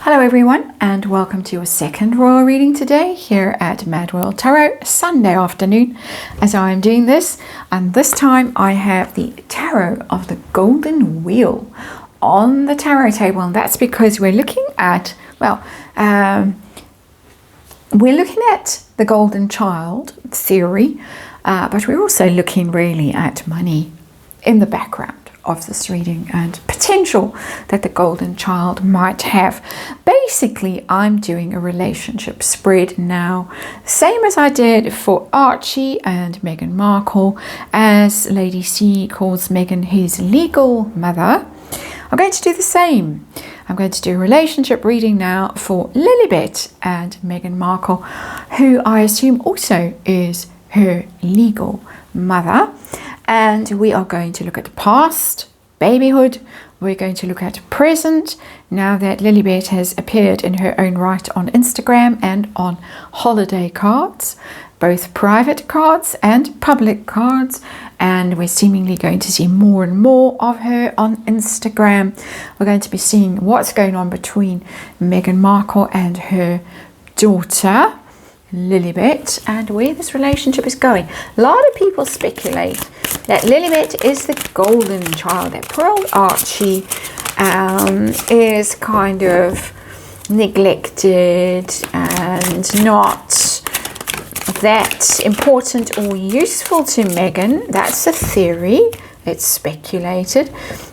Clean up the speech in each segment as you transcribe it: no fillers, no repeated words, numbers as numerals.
Hello everyone, and welcome to a second royal reading today here at MadWorldTarot, Sunday afternoon as I am doing this. And this time I have the Tarot of the Golden Wheel on the tarot table, and that's because we're looking at, we're looking at the Golden Child theory, but we're also looking really at money in the background of this reading and potential that the Golden Child might have. Basically, I'm doing a relationship spread now, same as I did for Archie and Meghan Markle, as Lady C calls Meghan his legal mother. I'm going to do the same. I'm going to do a relationship reading now for Lilibet and Meghan Markle, who I assume also is her legal mother. And we are going to look at the past, babyhood. We're going to look at present, now that Lilibet has appeared in her own right on Instagram and on holiday cards, both private cards and public cards. And we're seemingly going to see more and more of her on Instagram. We're going to be seeing what's going on between Meghan Markle and her daughter, Lilibet, and where this relationship is going. A lot of people speculate that Lilibet is the golden child, that poor old Archie is kind of neglected and not that important or useful to Meghan. That's a theory. It's speculated.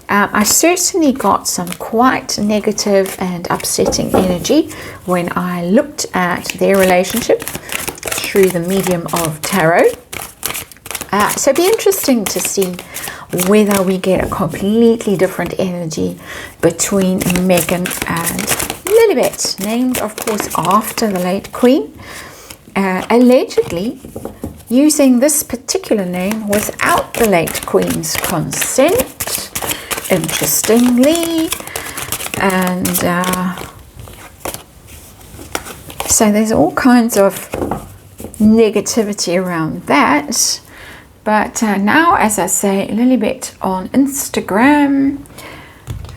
I certainly got some quite negative and upsetting energy when I looked at their relationship through the medium of tarot. So it'd be interesting to see whether we get a completely different energy between Meghan and Lilibet, named of course after the late Queen, allegedly using this particular name without the late Queen's consent, interestingly. And so there's all kinds of negativity around that. But now, as I say, Lilibet on Instagram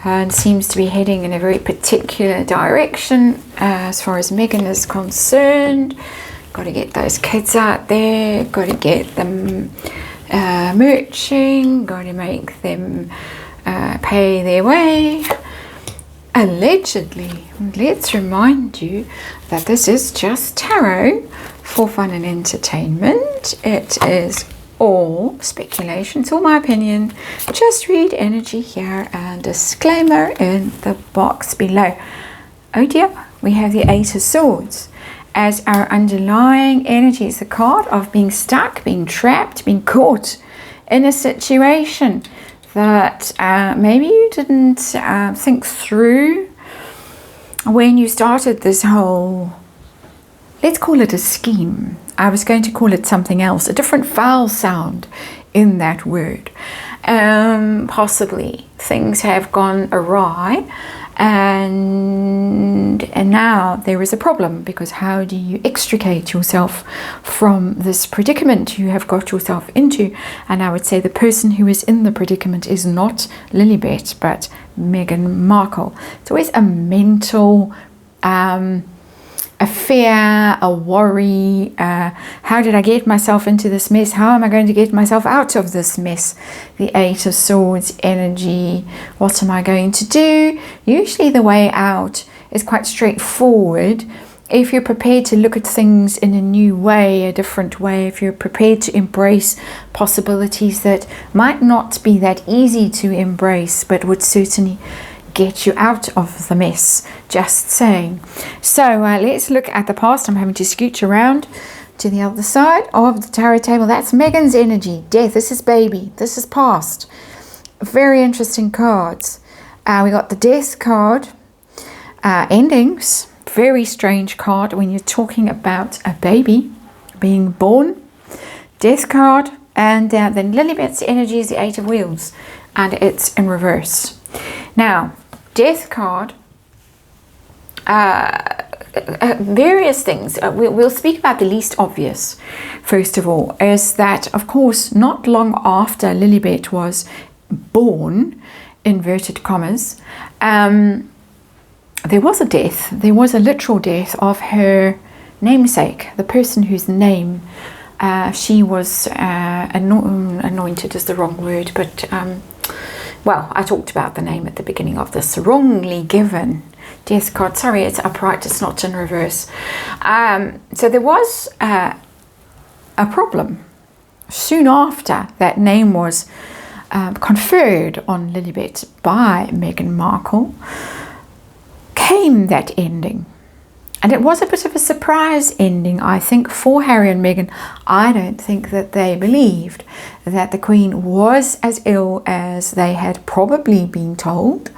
and seems to be heading in a very particular direction as far as Meghan is concerned. Got to get those kids out there, got to get them merching, got to make them pay their way. Allegedly, let's remind you that this is just tarot for fun and entertainment. It is all speculation, it's all my opinion. Just read energy here and disclaimer in the box below. Oh dear, we have the Eight of Swords as our underlying energy. Is the card of being stuck, being trapped, being caught in a situation that maybe you didn't think through when you started this whole, let's call it a scheme. I was going to call it something else, a different vowel sound in that word. Possibly things have gone awry, and now there is a problem, because how do you extricate yourself from this predicament you have got yourself into? And I would say the person who is in the predicament is not Lilibet, but Meghan Markle. It's always a mental a fear, a worry. How did I get myself into this mess? How am I going to get myself out of this mess? The Eight of Swords energy. What am I going to do? Usually the way out is quite straightforward. If you're prepared to look at things in a new way, a different way, if you're prepared to embrace possibilities that might not be that easy to embrace, but would certainly get you out of the mess, just saying. So let's look at the past. I'm having to scooch around to the other side of the tarot table. That's Meghan's energy. Death. This is baby. This is past. Very interesting cards. We got the Death card. Endings. Very strange card when you're talking about a baby being born. Death card. And then Lilibet's energy is the Eight of Wheels, and it's in reverse. Now, Death card, various things. We'll speak about the least obvious, first of all, is that, of course, not long after Lilibet was born, inverted commas, there was a death. There was a literal death of her namesake, the person whose name she was anointed is the wrong word, but well, I talked about the name at the beginning of this. Wrongly given death card. Sorry, it's upright, it's not in reverse. So there was a problem. Soon after that name was conferred on Lilibet by Meghan Markle, came that ending. And it was a bit of a surprise ending, I think, for Harry and Meghan. I don't think that they believed that the Queen was as ill as they had probably been told.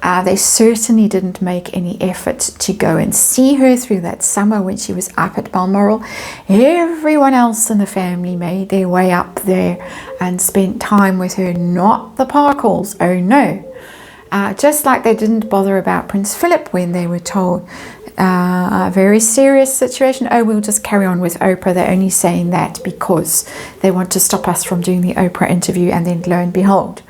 They certainly didn't make any effort to go and see her through that summer when she was up at Balmoral. Everyone else in the family made their way up there and spent time with her, not the Parkles. Oh no. Just like they didn't bother about Prince Philip when they were told a very serious situation. Oh, we'll just carry on with Oprah. They're only saying that because they want to stop us from doing the Oprah interview, and then lo and behold.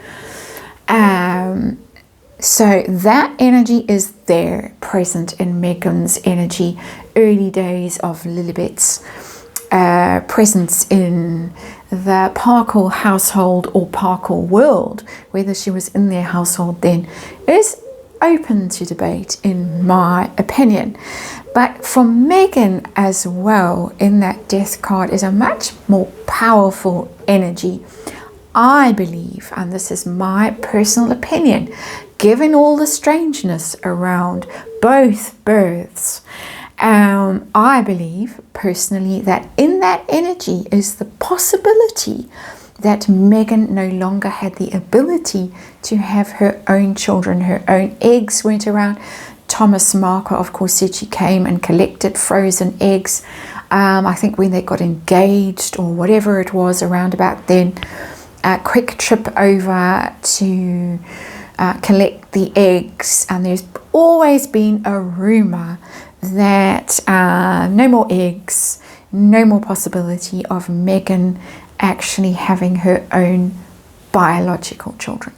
So that energy is there, present in Meghan's energy, early days of Lilibet's presence in the Parkle household or Parkle world, whether she was in their household then, is open to debate in my opinion. But for Meghan as well, in that death card is a much more powerful energy, I believe, and this is my personal opinion, given all the strangeness around both births. I believe personally that in that energy is the possibility that Meghan no longer had the ability to have her own children. Her own eggs went around. Thomas Markle, of course, said she came and collected frozen eggs. I think when they got engaged or whatever it was around about then, a quick trip over to collect the eggs. And there's always been a rumour that no more eggs, no more possibility of Meghan actually having her own biological children.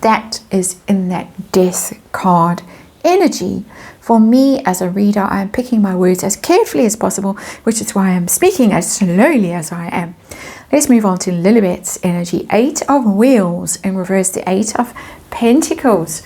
That is in that death card energy. For me as a reader, I am picking my words as carefully as possible, which is why I'm speaking as slowly as I am. Let's move on to Lilibet's energy. 8 of Wheels in reverse, the 8 of Pentacles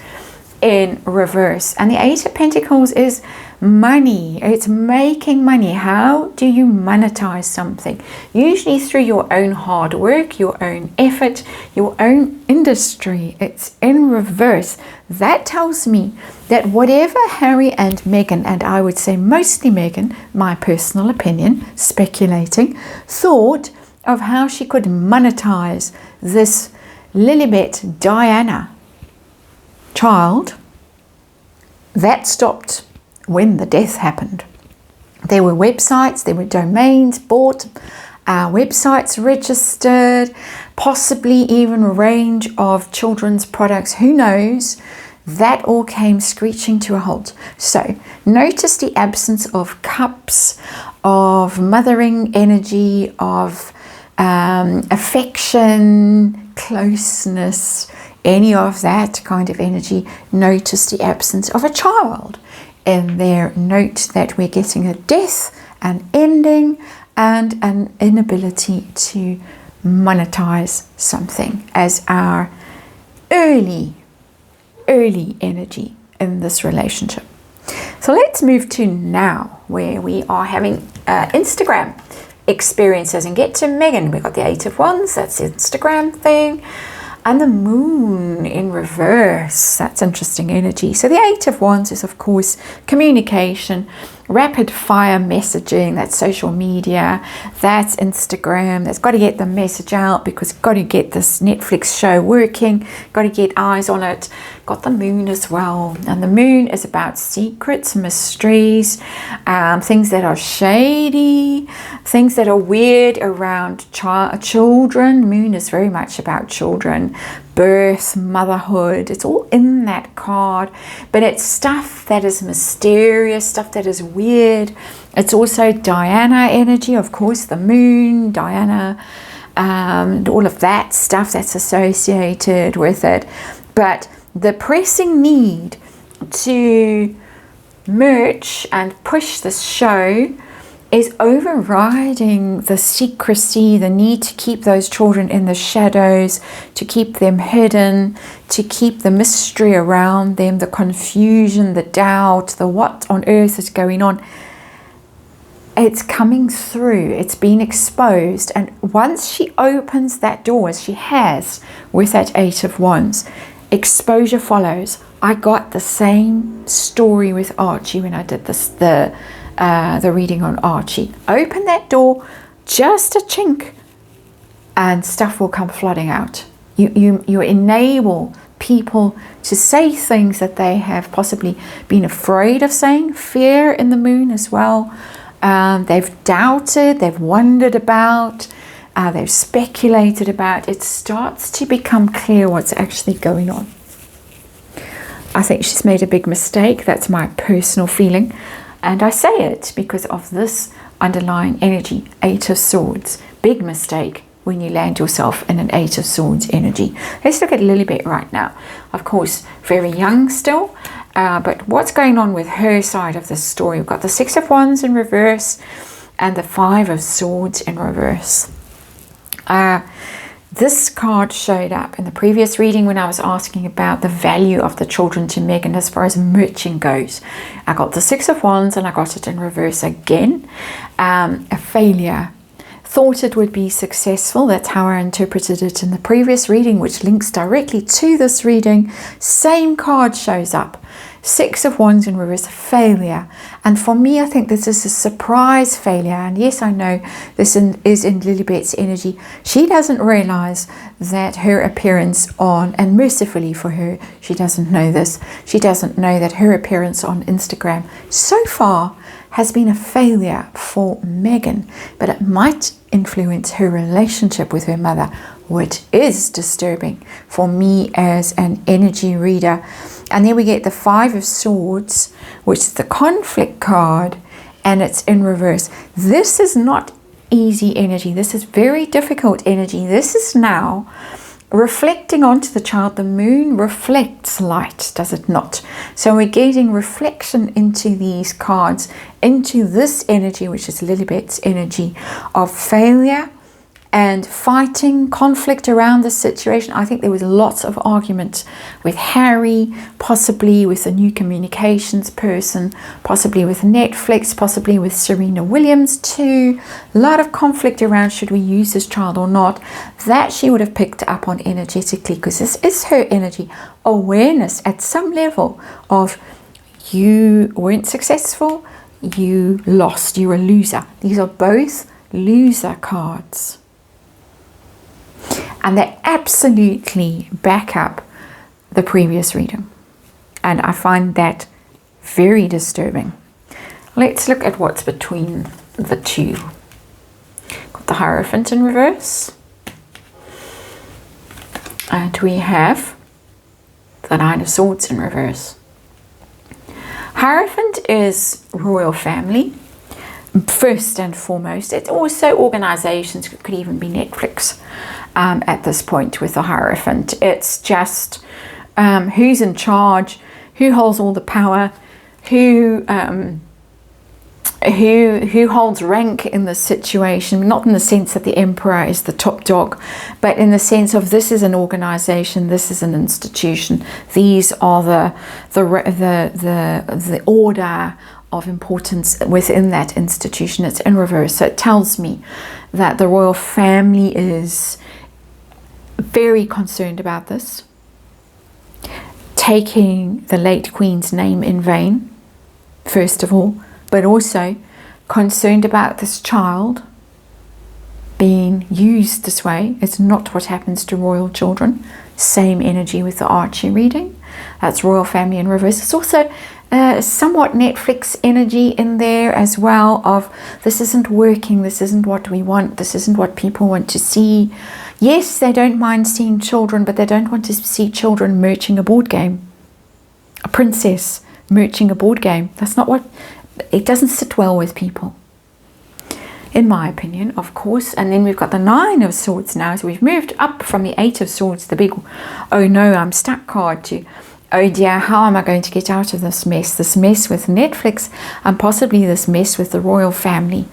in reverse. And the 8 of Pentacles is money. It's making money. How do you monetize something? Usually through your own hard work, your own effort, your own industry. It's in reverse. That tells me that whatever Harry and Meghan, and I would say mostly Meghan, my personal opinion, speculating, thought of how she could monetize this Lilibet Diana child, that stopped when the death happened. There were websites, there were domains bought, websites registered, possibly even a range of children's products, who knows. That all came screeching to a halt. So notice the absence of cups, of mothering energy, of affection, closeness, any of that kind of energy. Notice the absence of a child in there. Note that we're getting a death, an ending, and an inability to monetize something as our early energy in this relationship. So let's move to now, where we are having Instagram experiences, and get to Meghan. We've got the 8 of Wands, that's the Instagram thing, and the Moon in reverse. That's interesting energy. So the 8 of Wands is, of course, communication, rapid fire messaging. That's social media, that's Instagram. That's got to get the message out because got to get this Netflix show working, got to get eyes on it. Got the Moon as well, and the Moon is about secrets, mysteries, things that are shady, things that are weird around children. Moon is very much about children, birth, motherhood. It's all in that card, but it's stuff that is mysterious, stuff that is weird. It's also Diana energy, of course, the Moon, Diana, and all of that stuff that's associated with it. But the pressing need to merge and push this show is overriding the secrecy, the need to keep those children in the shadows, to keep them hidden, to keep the mystery around them, the confusion, the doubt, the what on earth is going on. It's coming through, it's been exposed, and once she opens that door, as she has with that Eight of Wands, exposure follows. I got the same story with Archie when I did this, the reading on Archie. Open that door, just a chink, and stuff will come flooding out. You enable people to say things that they have possibly been afraid of saying. Fear in the moon as well. They've doubted, they've wondered about, they've speculated about. It starts to become clear what's actually going on. I think she's made a big mistake. That's my personal feeling. And I say it because of this underlying energy, Eight of Swords. Big mistake when you land yourself in an Eight of Swords energy. Let's look at Lilibet right now. Of course, very young still. But what's going on with her side of the story? We've got the Six of Wands in reverse and the Five of Swords in reverse. This card showed up in the previous reading when I was asking about the value of the children to Megan as far as merching goes. I got the Six of Wands and I got it in reverse again. A failure. Thought it would be successful. That's how I interpreted it in the previous reading, which links directly to this reading. Same card shows up. Six of Wands in reverse, failure. And for me, I think this is a surprise failure. And yes, I know this is in Lilibet's energy. She doesn't realize that her appearance on, and mercifully for her, she doesn't know this. She doesn't know that her appearance on Instagram so far has been a failure for Megan, but it might influence her relationship with her mother, which is disturbing for me as an energy reader. And then we get the Five of Swords, which is the conflict card, and it's in reverse. This is not easy energy. This is very difficult energy. This is now reflecting onto the child. The moon reflects light, does it not? So we're getting reflection into these cards, into this energy, which is Lilibet's energy of failure and fighting, conflict around the situation. I think there was lots of argument with Harry, possibly with a new communications person, possibly with Netflix, possibly with Serena Williams too. A lot of conflict around should we use this child or not. That she would have picked up on energetically, because this is her energy. Awareness at some level of you weren't successful, you lost, you're a loser. These are both loser cards. And they absolutely back up the previous reading. And I find that very disturbing. Let's look at what's between the two. Got the Hierophant in reverse. And we have the Nine of Swords in reverse. Hierophant is royal family, first and foremost. It's also organizations, it could even be Netflix at this point with the Hierophant. It's just who's in charge, who holds all the power, who holds rank in the situation, not in the sense that the emperor is the top dog, but in the sense of this is an organization, this is an institution, these are the order of importance within that institution. It's in reverse. So it tells me that the royal family is very concerned about this, taking the late Queen's name in vain, first of all, but also concerned about this child being used this way. It's not what happens to royal children. Same energy with the Archie reading. That's royal family in reverse. It's also somewhat Netflix energy in there as well, of this isn't working, this isn't what we want, this isn't what people want to see. Yes, they don't mind seeing children, but they don't want to see children merching a board game. A princess merching a board game. That's not what, it doesn't sit well with people, in my opinion, of course. And then we've got the Nine of Swords now. So we've moved up from the Eight of Swords, the big, oh no, I'm stuck card, to oh dear, how am I going to get out of this mess with Netflix, and possibly this mess with the royal family?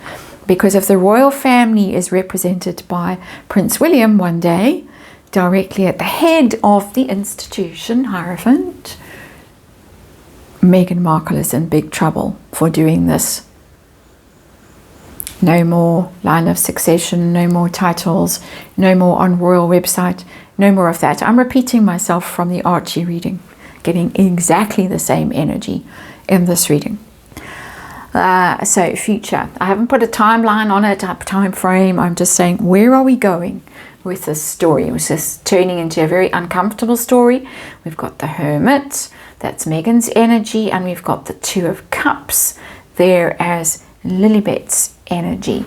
Because if the royal family is represented by Prince William one day, directly at the head of the institution, Hierophant, Meghan Markle is in big trouble for doing this. No more line of succession, no more titles, no more on royal website, no more of that. I'm repeating myself from the Archie reading, getting exactly the same energy in this reading. So future, I haven't put a timeline on it, a time frame. I'm just saying, where are we going with this story? It was just turning into a very uncomfortable story. We've got the Hermit, that's Meghan's energy, and we've got the Two of Cups there as Lilibet's energy.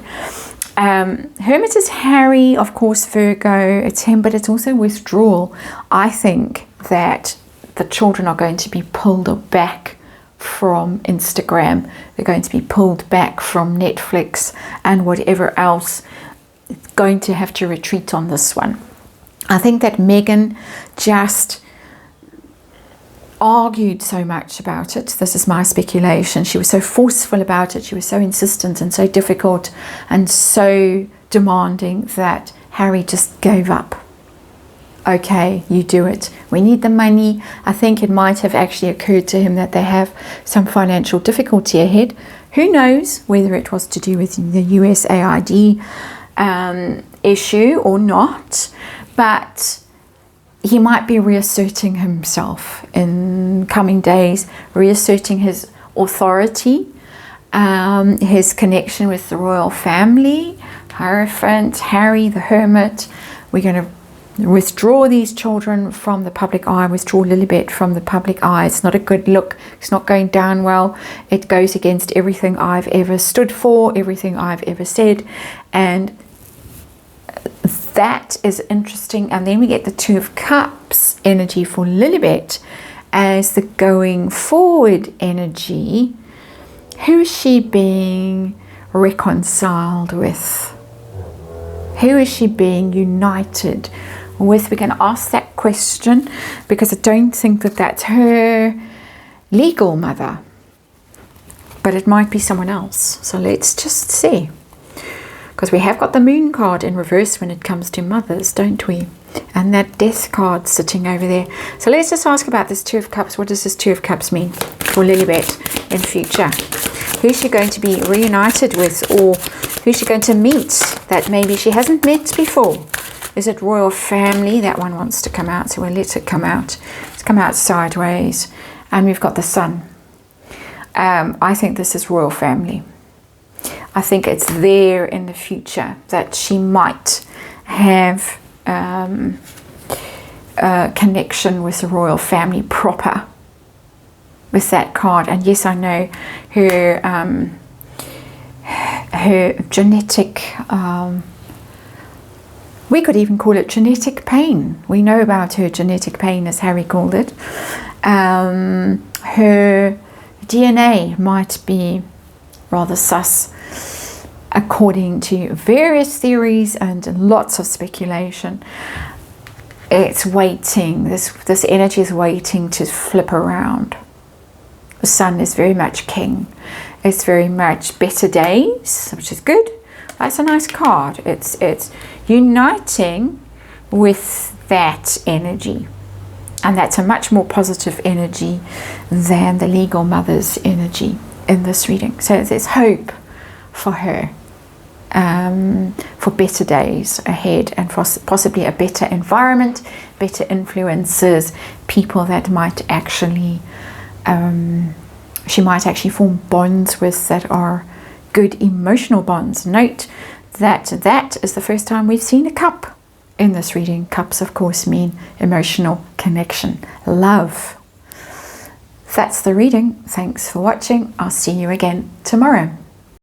Hermit is Harry, of course, Virgo, it's him, but it's also withdrawal. I think that the children are going to be pulled back from Instagram. They're going to be pulled back from Netflix and whatever else. It's going to have to retreat on this one. I think that Meghan just argued so much about it. This is my speculation. She was so forceful about it. She was so insistent and so difficult and so demanding that Harry just gave up. Okay, you do it. We need the money. I think it might have actually occurred to him that they have some financial difficulty ahead. Who knows whether it was to do with the USAID issue or not, but he might be reasserting himself in coming days, reasserting his authority, his connection with the royal family, Hierophant, Harry the Hermit. We're going to withdraw these children from the public eye, withdraw Lilibet from the public eye. It's not a good look. It's not going down well. It goes against everything I've ever stood for, everything I've ever said, and that is interesting. And then we get the Two of Cups energy for Lilibet as the going forward energy. Who is she being reconciled with? Who is she being united with? We can ask that question because I don't think that that's her legal mother, but it might be someone else. So let's just see, because we have got the Moon card in reverse when it comes to mothers, don't we? And that Death card sitting over there. So let's just ask about this Two of Cups. What does this Two of Cups mean for Lilibet in future? Who's she going to be reunited with, or who's she going to meet that maybe she hasn't met before? Is it royal family? That one wants to come out, so we'll let it come out. It's come out sideways. And we've got the Sun. I think this is royal family. I think it's there in the future that she might have a connection with the royal family proper with that card. And yes, I know her genetic, we could even call it genetic pain. We know about her genetic pain, as Harry called it. Her DNA might be rather sus, according to various theories and lots of speculation. It's waiting, this energy is waiting to flip around. The Sun is very much king. It's very much better days, which is good. That's a nice card. It's uniting with that energy. And that's a much more positive energy than the legal mother's energy in this reading. So there's hope for her, for better days ahead, and for possibly a better environment, better influences, people that might actually, she might actually form bonds with that are good emotional bonds. Note that that is the first time we've seen a cup in this reading. Cups, of course, mean emotional connection, love. That's the reading. Thanks for watching. I'll see you again tomorrow.